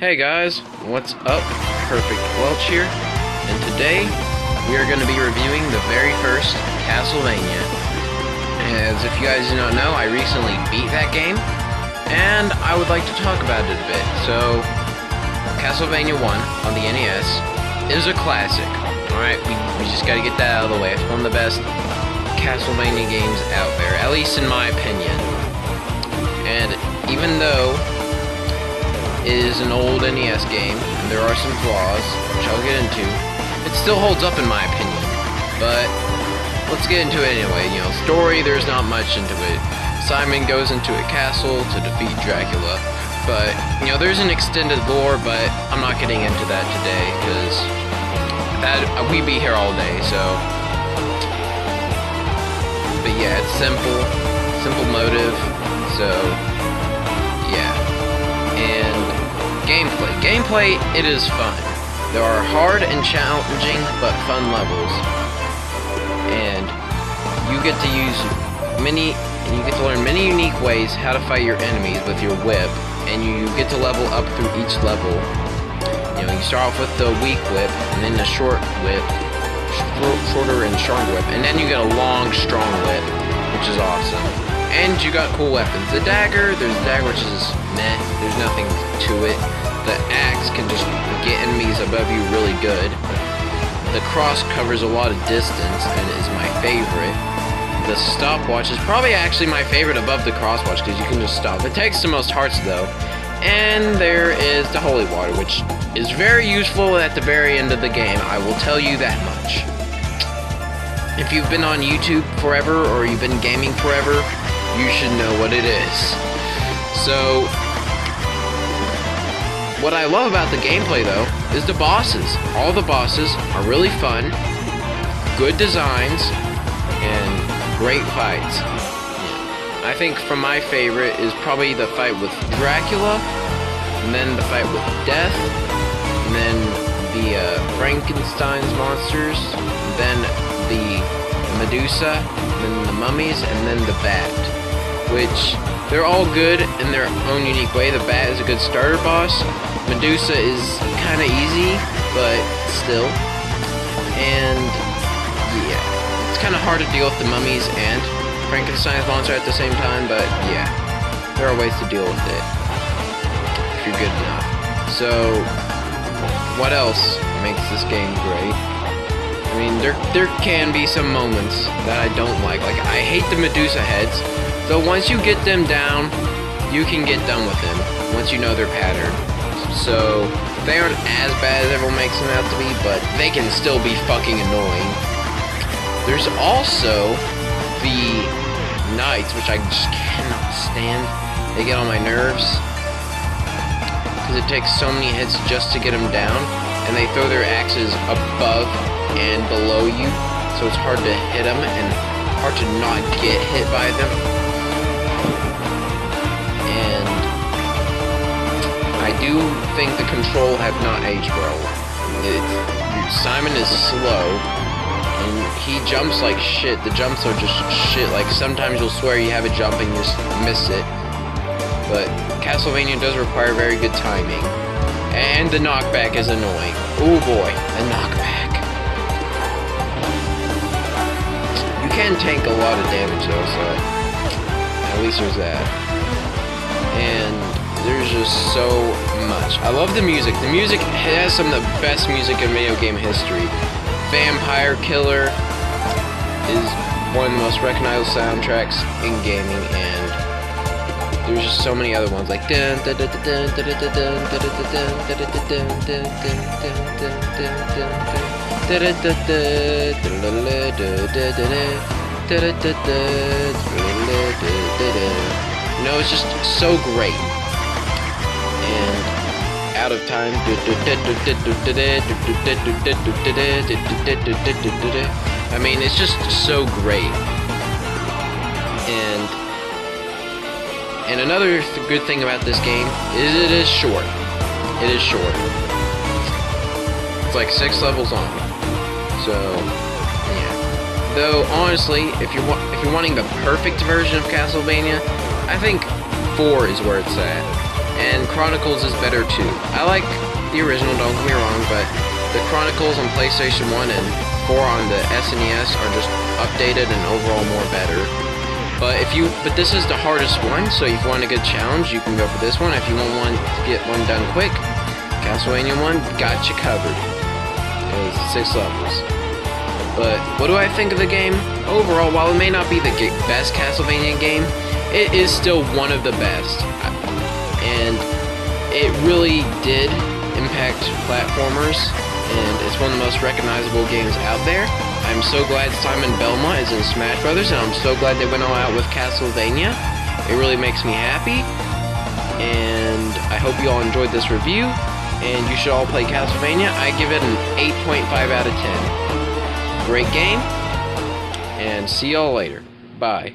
Hey guys, what's up? Perfect Welch here, and today we are going to be reviewing the very first Castlevania. As if you guys do not know, I recently beat that game, and I would like to talk about it a bit. So, Castlevania 1 on the NES is a classic. Alright, we just gotta get that out of the way. It's one of the best Castlevania games out there, at least in my opinion. And even though it is an old NES game, and there are some flaws, which I'll get into, it still holds up in my opinion. But let's get into it anyway. You know, story, there's not much into it. Simon goes into a castle to defeat Dracula. But, you know, there's an extended lore, but I'm not getting into that today, because we'd be here all day, so. But yeah, it's simple motive, so yeah. And gameplay, it is fun. There are hard and challenging but fun levels, and you get to learn many unique ways how to fight your enemies with your whip, and you get to level up through each level. You know, you start off with the weak whip, and then the shorter and stronger whip, and then you get a long, strong whip, which is awesome. And you got cool weapons. There's a dagger, which is meh, there's nothing to it. The axe can just get enemies above you really good. The cross covers a lot of distance and is my favorite. The stopwatch is probably actually my favorite above the crosswatch, because you can just stop. It takes the most hearts though. And there is the holy water, which is very useful at the very end of the game, I will tell you that much. If you've been on YouTube forever, or you've been gaming forever, you should know what it is. So, what I love about the gameplay though, is the bosses. All the bosses are really fun, good designs, and great fights. I think from my favorite is probably the fight with Dracula, and then the fight with Death, and then the Frankenstein's monsters, and then the Medusa, and then the mummies, and then the Bat, which they're all good in their own unique way. The Bat is a good starter boss. Medusa is kind of easy, but still. And yeah, it's kind of hard to deal with the mummies and Frankenstein's monster at the same time, but yeah, there are ways to deal with it if you're good enough. So, what else makes this game great? I mean, there can be some moments that I don't like. Like, I hate the Medusa heads. So once you get them down, you can get done with them once you know their pattern. So they aren't as bad as everyone makes them out to be, but they can still be fucking annoying. There's also the knights, which I just cannot stand. They get on my nerves because it takes so many hits just to get them down, and they throw their axes above and below you, so it's hard to hit them and hard to not get hit by them. And I do think the control have not aged well. Simon is slow, and he jumps like shit. The jumps are just shit. Like, sometimes you'll swear you have a jump and you just miss it. But Castlevania does require very good timing. And the knockback is annoying. Oh boy, the knockback. You can tank a lot of damage though, so at least there's that. And there's just so much. I love the music. The music has some of the best music in video game history. Vampire Killer is one of the most recognizable soundtracks in gaming, and there's just so many other ones like you know, it's just so great. And out of time. I mean, it's just so great. And another good thing about this game is it is short. It is short. It's like 6 levels long. So, yeah. Though honestly, if you're wanting the perfect version of Castlevania, I think 4 is where it's at. and Chronicles is better too. I like the original, don't get me wrong, but the Chronicles on PlayStation 1 and 4 on the SNES are just updated and overall more better. But this is the hardest one, so if you want a good challenge, you can go for this one. If you want one to get one done quick, Castlevania 1 got you covered. It was 6 levels. But what do I think of the game? Overall, while it may not be the best Castlevania game, it is still one of the best. And it really did impact platformers, and it's one of the most recognizable games out there. I'm so glad Simon Belmont is in Smash Brothers, and I'm so glad they went all out with Castlevania. It really makes me happy, and I hope you all enjoyed this review, and you should all play Castlevania. I give it an 8.5 out of 10. Great game, and see y'all later. Bye.